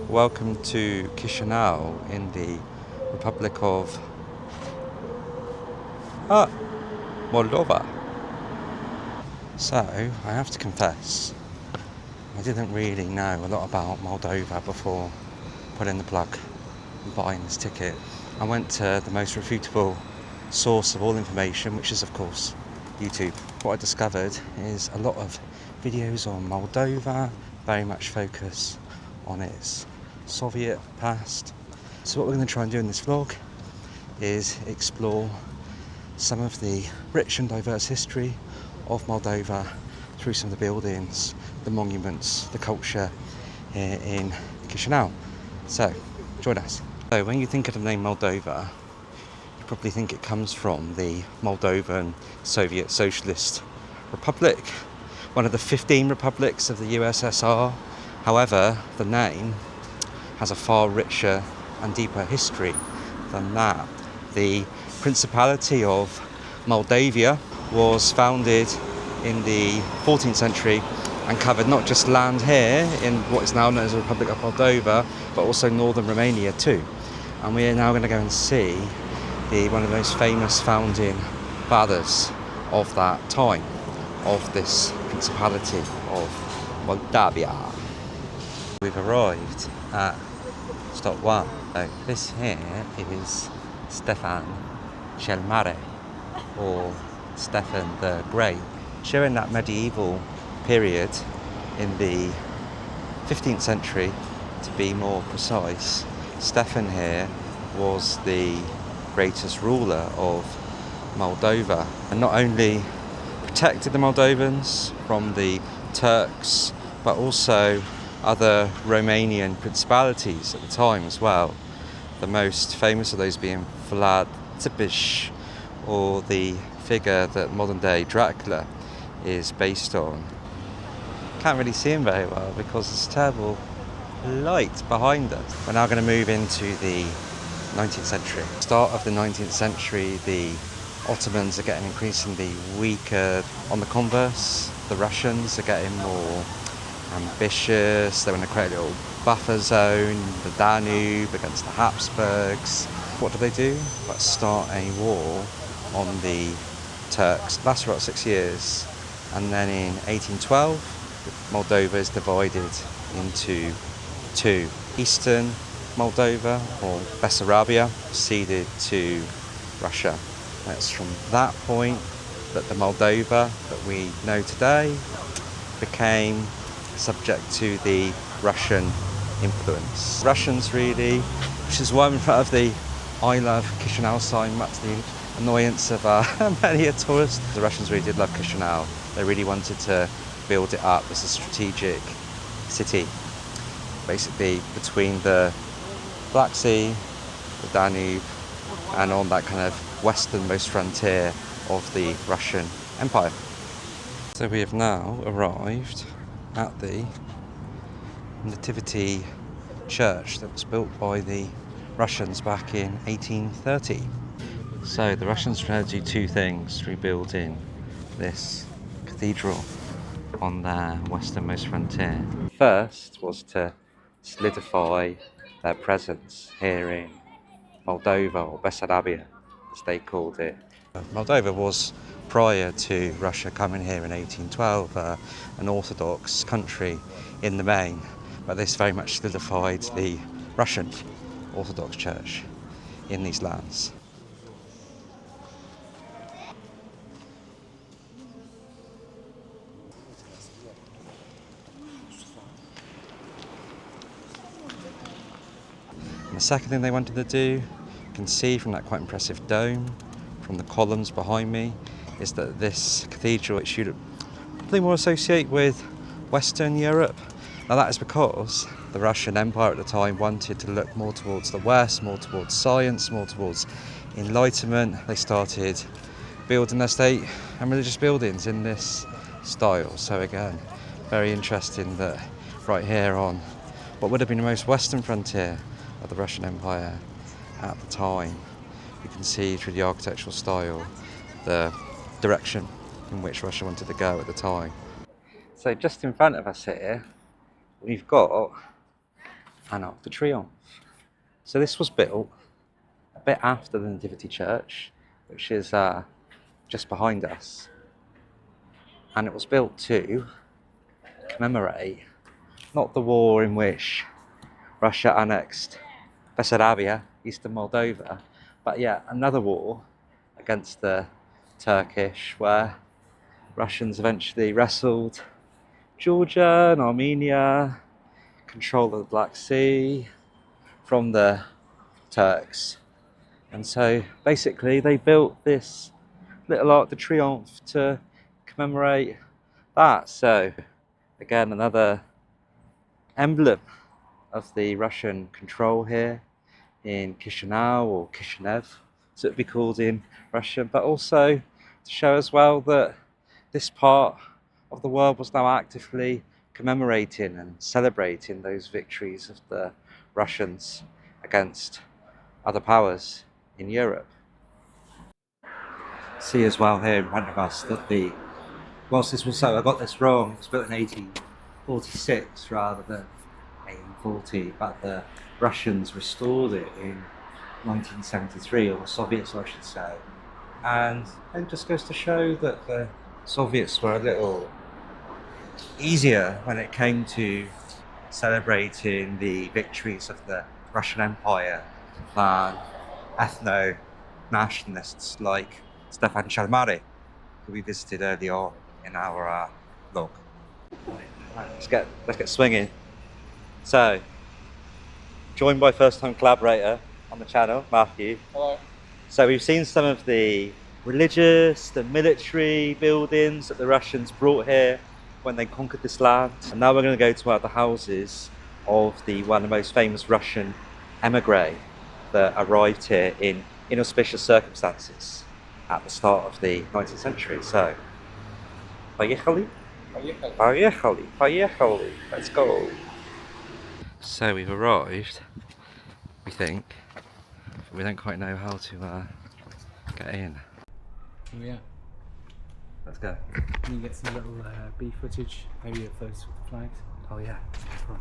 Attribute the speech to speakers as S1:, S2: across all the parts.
S1: Welcome to Chişinău in the Republic of Moldova. So, I have to confess, I didn't really know a lot about Moldova before putting the plug and buying this ticket. I went to the most reputable source of all information, which is of course YouTube. What I discovered is a lot of videos on Moldova, very much focus on its Soviet past. So what we're going to try and do in this vlog is explore some of the rich and diverse history of Moldova through some of the buildings, the monuments, the culture here in Chişinău. So, join us. So when you think of the name Moldova, you probably think it comes from the Moldovan Soviet Socialist Republic, one of the 15 republics of the USSR. However, the name has a far richer and deeper history than that. The Principality of Moldavia was founded in the 14th century and covered not just land here in what is now known as the Republic of Moldova, but also northern Romania too. And we are now going to go and see one of the most famous founding fathers of that time, of this Principality of Moldavia. We've arrived at stop one. So this here is Ştefan Mare, or Stefan the Great. During that medieval period in the 15th century, to be more precise, Ştefan here was the greatest ruler of Moldova, and not only protected the Moldovans from the Turks, but also other Romanian principalities at the time as well. The most famous of those being Vlad Tepes, or the figure that modern day Dracula is based on. Can't really see him very well because there's terrible light behind us. We're now going to move into the 19th century. Start of the 19th century, the Ottomans are getting increasingly weaker. On the converse, the Russians are getting more ambitious. They want to create a little buffer zone, the Danube against the Habsburgs. What do? Let's start a war on the Turks. Lasts for about 6 years, and then in 1812 Moldova is divided into two. Eastern Moldova, or Bessarabia, ceded to Russia. It's from that point that the Moldova that we know today became subject to the Russian influence. Russians really, which is why I'm in front of the I love Chişinău sign, much to the annoyance of many a tourist. The Russians really did love Chişinău. They really wanted to build it up as a strategic city, basically between the Black Sea, the Danube, and on that kind of westernmost frontier of the Russian Empire. So we have now arrived at the Nativity Church that was built by the Russians back in 1830. So the Russians were trying to do two things rebuilding this cathedral on their westernmost frontier. First was to solidify their presence here in Moldova, or Bessarabia as they called it. Moldova was, prior to Russia coming here in 1812, an Orthodox country in the main, but this very much solidified the Russian Orthodox Church in these lands. And the second thing they wanted to do, you can see from that quite impressive dome, from the columns behind me, is that this cathedral, which you'd probably more associate with Western Europe. Now that is because the Russian Empire at the time wanted to look more towards the West, more towards science, more towards enlightenment. They started building their state and religious buildings in this style. So again, very interesting that right here on what would have been the most western frontier of the Russian Empire at the time, you can see through the architectural style the direction in which Russia wanted to go at the time. So just in front of us here, we've got and Arc de Triomphe. So this was built a bit after the Nativity Church, which is just behind us. And it was built to commemorate not the war in which Russia annexed Bessarabia, eastern Moldova, but yet another war against the Turkish, where Russians eventually wrestled Georgia and Armenia, control of the Black Sea from the Turks. And so basically they built this little Arc de Triomphe to commemorate that. So again, another emblem of the Russian control here in Chişinău, or Chişinău, so it'd be called in Russian, but also to show as well that this part of the world was now actively commemorating and celebrating those victories of the Russians against other powers in Europe. See as well here in front of us that whilst this was so, I got this wrong, it was built in 1846 rather than 1840, but the Russians restored it in 1973, or the Soviets I should say, and it just goes to show that the Soviets were a little easier when it came to celebrating the victories of the Russian Empire than ethno-nationalists like Ştefan Mare, who we visited earlier on in our vlog. Right, let's get swinging. So, joined by first-time collaborator on the channel, Matthew.
S2: Hello.
S1: So we've seen some of the religious, the military buildings that the Russians brought here when they conquered this land. And now we're going to go to one of the houses of one of the most famous Russian emigre that arrived here in inauspicious circumstances at the start of the 19th century. So, поехали? Поехали. Let's go. So we've arrived, we think, but we don't quite know how to get in.
S2: Oh yeah.
S1: Let's go.
S2: Can you get some little bee footage, maybe of those with the flags?
S1: Oh yeah.
S2: Right.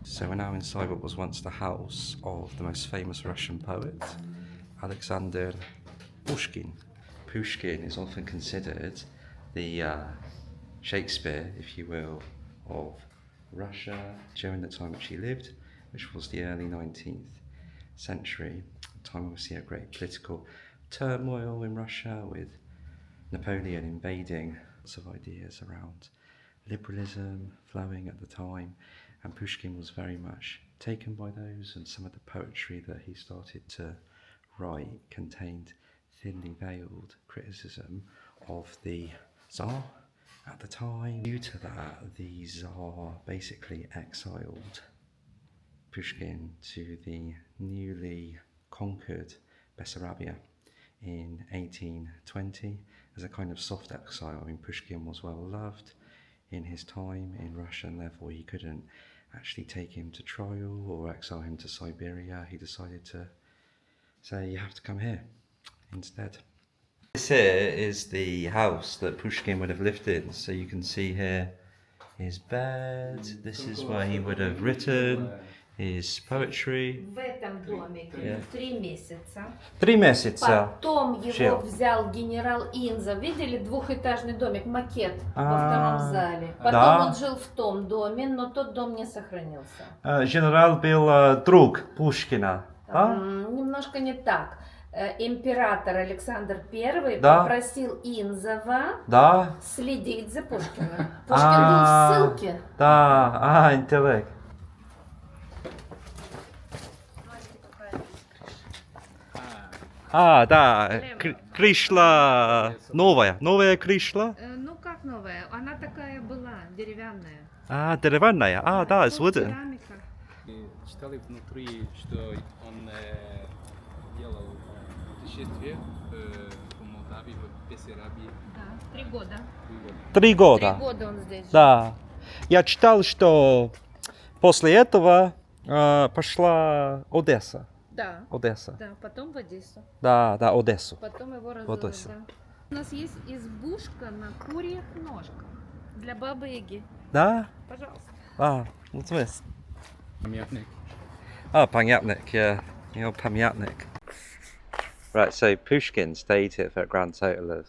S1: So we're now inside what was once the house of the most famous Russian poet, Alexander Pushkin. Pushkin is often considered the Shakespeare, if you will, of Russia during the time which he lived, which was the early 19th century, a time obviously of great political turmoil in Russia, with Napoleon invading lots of ideas around liberalism flowing at the time, and Pushkin was very much taken by those, and some of the poetry that he started to write contained thinly veiled criticism of the Tsar at the time. Due to that, the Tsar basically exiled Pushkin to the newly conquered Bessarabia in 1820 as a kind of soft exile. I mean, Pushkin was well loved in his time in Russia, and therefore he couldn't actually take him to trial or exile him to Siberia. He decided to say, you have to come here instead. This here is the house that Pushkin would have lived in. So you can see here his bed. This is where he would have written his poetry.
S3: В этом домике 3 месяца.
S1: 3 месяца.
S3: Потом его
S1: жил.
S3: взял генерал Инза. Видели двухэтажный домик, макет во втором зале? Потом
S1: да.
S3: он жил в том доме, но тот дом не сохранился.
S1: Генерал был друг Пушкина.
S3: Немножко не так. Император Александр I
S1: да.
S3: попросил Инзова
S1: да.
S3: следить за Пушкиным. Пушкин был в ссылке.
S1: Да, интеллект. Да, крышла новая крышла.
S3: Ну как новая? Она такая была, деревянная.
S1: Деревянная, да, it's wooden.
S3: Керамика.
S2: Читали внутри, что он делал путешествие по Молдавии, в Бессарабии.
S3: Да, 3 года.
S1: 3 года.
S3: 3 года он здесь.
S1: Да. Я читал, что после этого пошла Одесса.
S3: Да.
S1: Одесса.
S3: Да, потом в Одессу.
S1: Да, Одессу.
S3: Потом его развели. У нас есть избушка на курьих ножках для бабы Яги.
S1: Да?
S3: Пожалуйста.
S1: Ah, what's this?
S2: Pamiatnik.
S1: Oh, Pamiatnik, yeah. The old Pamiatnik. Right, so Pushkin stayed here for a grand total of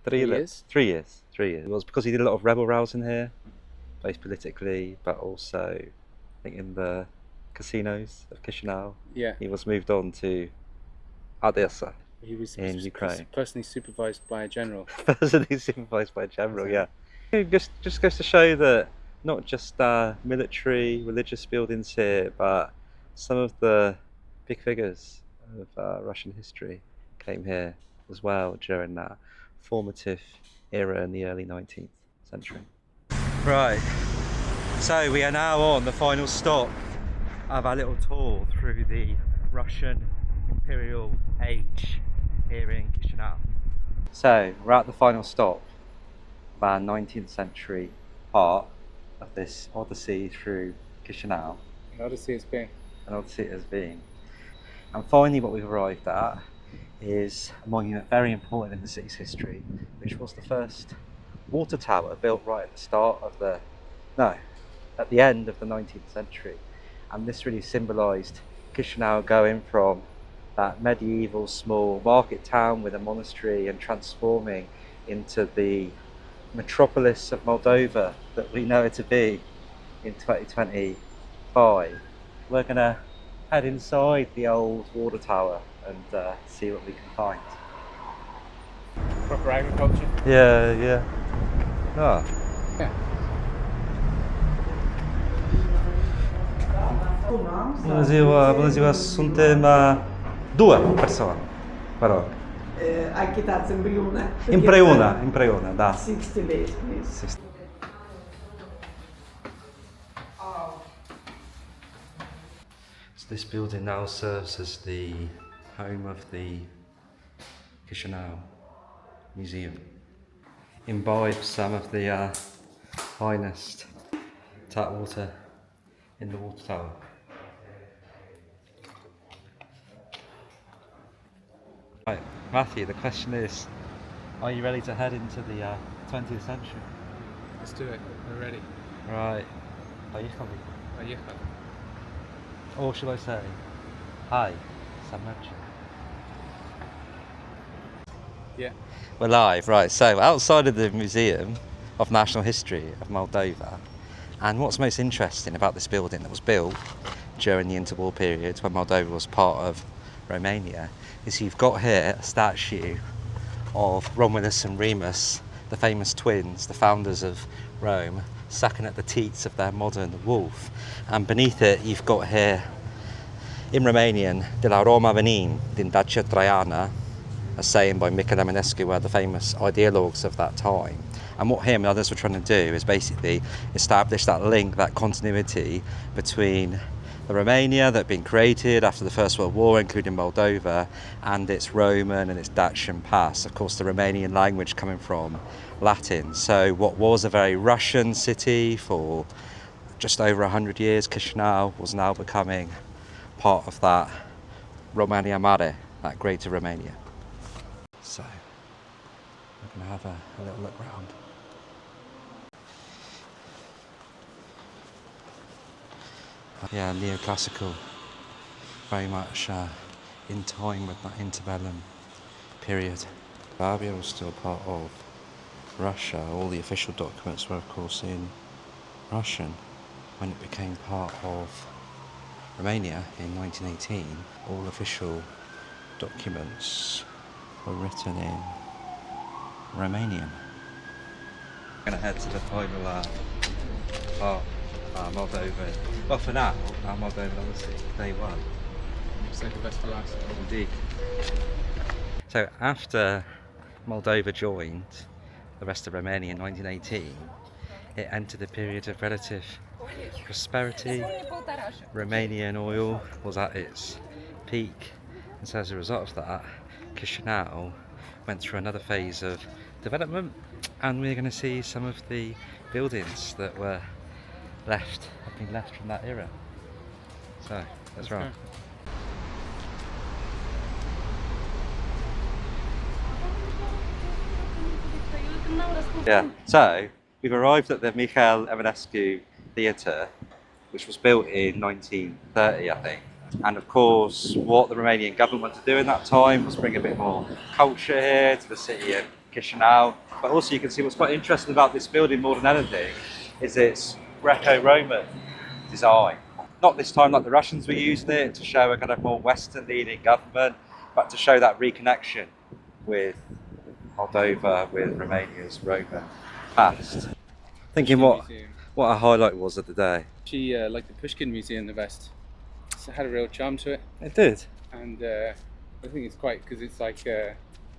S2: 3 years?
S1: 3 years. 3 years. It was because he did a lot of rebel rousing here, both politically, but also, I think, in the casinos of Chişinău.
S2: Yeah.
S1: He was moved on to Odessa.
S2: He was
S1: In Ukraine.
S2: personally supervised by a general.
S1: Personally supervised by a general,
S2: So-
S1: yeah. It just goes to show that not just military, religious buildings here, but some of the big figures of Russian history came here as well during that formative era in the early 19th century. Right, so we are now on the final stop of our little tour through the Russian imperial age here in Chişinău. So we're at the final stop of our 19th century part of this odyssey through Chişinău,
S2: An odyssey it's been.
S1: an odyssey it has been. And finally what we've arrived at is a monument very important in the city's history, which was the first water tower built right at the start of at the end of the 19th century. And this really symbolised Chişinău going from that medieval small market town with a monastery and transforming into the metropolis of Moldova that we know it to be in 2025. We're going to head inside the old water tower and see what we can find.
S2: Proper agriculture.
S1: Yeah. Ah.
S2: Yeah.
S1: Bună ziua, suntem două persoane, vă rog.
S4: Achitați
S1: Împreună, da.
S4: 60 days, please.
S1: So this building now serves as the home of the Chişinău Museum. Imbibes some of the finest tap water in the water tower. Right, Matthew, the question is, are you ready to head into the 20th century?
S2: Let's do it. We're ready.
S1: Right. Поехали.
S2: Поехали.
S1: Or shall I say, hi, Samarchi.
S2: Yeah.
S1: We're live, right, so outside of the Museum of National History of Moldova, and what's most interesting about this building that was built during the interwar period when Moldova was part of Romania is you've got here a statue of Romulus and Remus, the famous twins, the founders of Rome, sucking at the teats of their modern wolf, and beneath it you've got here in Romanian, de la Roma venim, din Dacia Traiana, a saying by Michel Eminescu, were the famous ideologues of that time. And what him and others were trying to do is basically establish that link, that continuity between the Romania that had been created after the First World War, including Moldova, and its Roman and its Dacian past. Of course, the Romanian language coming from Latin. So what was a very Russian city for just over 100 years, Chişinău, was now becoming part of that Romania Mare, that greater Romania. So, we're going to have a little look round. Yeah, neoclassical, very much in time with that interbellum period. Serbia was still part of Russia. All the official documents were, of course, in Russian. When it became part of Romania in 1918, all official documents were written in Romanian. We're going to head to the final part. Moldova. Well, for now, our Moldovan Odyssey, day one.
S2: Save the best for last.
S1: Indeed. So after Moldova joined the rest of Romania in 1918, it entered a period of relative prosperity. Romanian oil was at its peak, and so as a result of that, Chişinău went through another phase of development, and we're going to see some of the buildings that have been left from that era. So, that's right.
S2: Go.
S1: Yeah, so we've arrived at the Michael Eminescu Theatre, which was built in 1930, I think. And of course, what the Romanian government wanted to do in that time was bring a bit more culture here to the city of Chişinău. But also you can see what's quite interesting about this building more than anything is its Greco-Roman design. Not this time like the Russians were using it to show a kind of more Western leaning government, but to show that reconnection with Moldova, with Romania's Roman past. Thinking what a highlight was of the day.
S2: She liked the Pushkin Museum the best. So it had a real charm to it,
S1: It did.
S2: and I think it's quite because it's like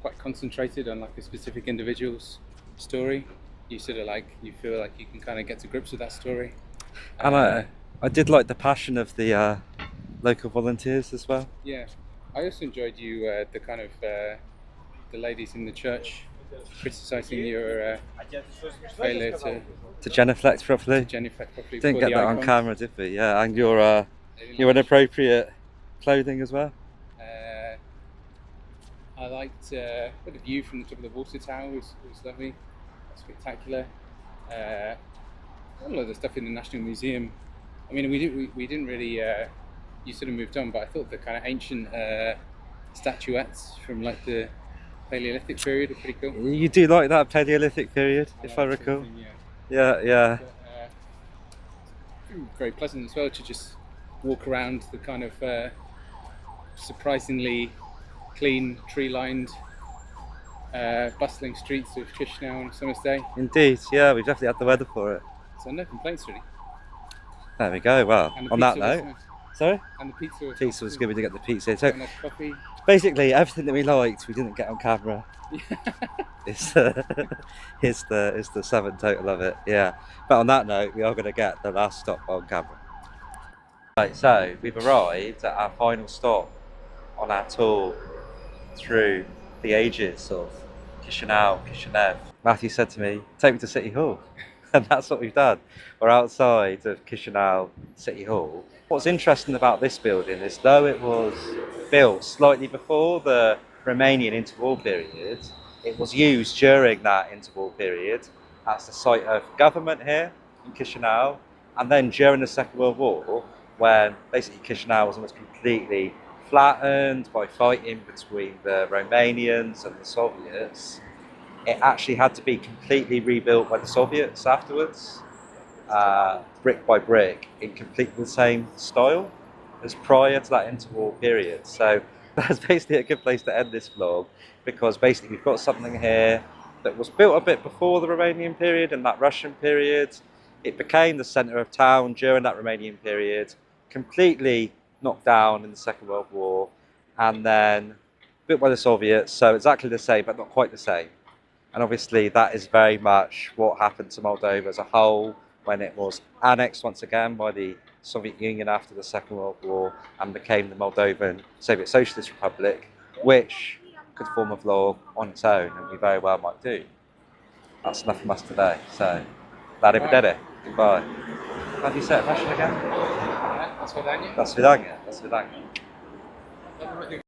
S2: quite concentrated on like a specific individual's story. You sort of like you feel like you can kind of get to grips with that story.
S1: And I did like the passion of the local volunteers as well.
S2: Yeah, I also enjoyed the kind of the ladies in the church criticising your failure
S1: To genuflect properly.
S2: genuflect properly.
S1: Didn't
S2: before
S1: get
S2: the
S1: that on
S2: icons.
S1: camera, did we? Yeah, and your
S2: They
S1: your
S2: didn't
S1: inappropriate clothing as well.
S2: I liked the view from the top of the water tower was lovely, spectacular. All of the stuff in the National Museum. I mean, we didn't really. You sort of moved on, but I thought the kind of ancient statuettes from like the Paleolithic period are pretty cool.
S1: You do like that Paleolithic period, if I
S2: like that sort of
S1: recall.
S2: thing, yeah.
S1: Yeah.
S2: But, very pleasant as well to just walk around the kind of surprisingly clean, tree-lined, bustling streets of Chişinău on a summer's day.
S1: Indeed, yeah, we've definitely had the weather for it.
S2: So no complaints really.
S1: There we go. Well,
S2: And the
S1: on that
S2: pizza was
S1: note,
S2: nice.
S1: sorry?
S2: And the pizza was
S1: Pizza was good, we did get the pizza.
S2: Got
S1: So
S2: a nice coffee.
S1: basically, everything that we liked, we didn't get on camera. It's the 7 total of it, yeah. But on that note, we are going to get the last stop on camera. Right, so we've arrived at our final stop on our tour through the ages of Chişinău. Matthew said to me, take me to City Hall. And that's what we've done. We're outside of Chişinău City Hall. What's interesting about this building is though it was built slightly before the Romanian interwar period, it was used during that interwar period as the site of government here in Chişinău. And then during the Second World War, when basically Chişinău was almost completely flattened by fighting between the Romanians and the Soviets, it actually had to be completely rebuilt by the Soviets afterwards, brick by brick, in completely the same style as prior to that interwar period. So that's basically a good place to end this vlog, because basically we've got something here that was built a bit before the Romanian period and that Russian period. It became the centre of town during that Romanian period, completely knocked down in the Second World War, and then built by the Soviets, so exactly the same but not quite the same. And obviously that is very much what happened to Moldova as a whole when it was annexed once again by the Soviet Union after the Second World War and became the Moldovan Soviet Socialist Republic, which could form a vlog on its own, and we very well might do. That's enough from us today, so arrivederci, goodbye. How do you say it in Russian again?
S2: До свидания.
S1: До свидания. До свидания.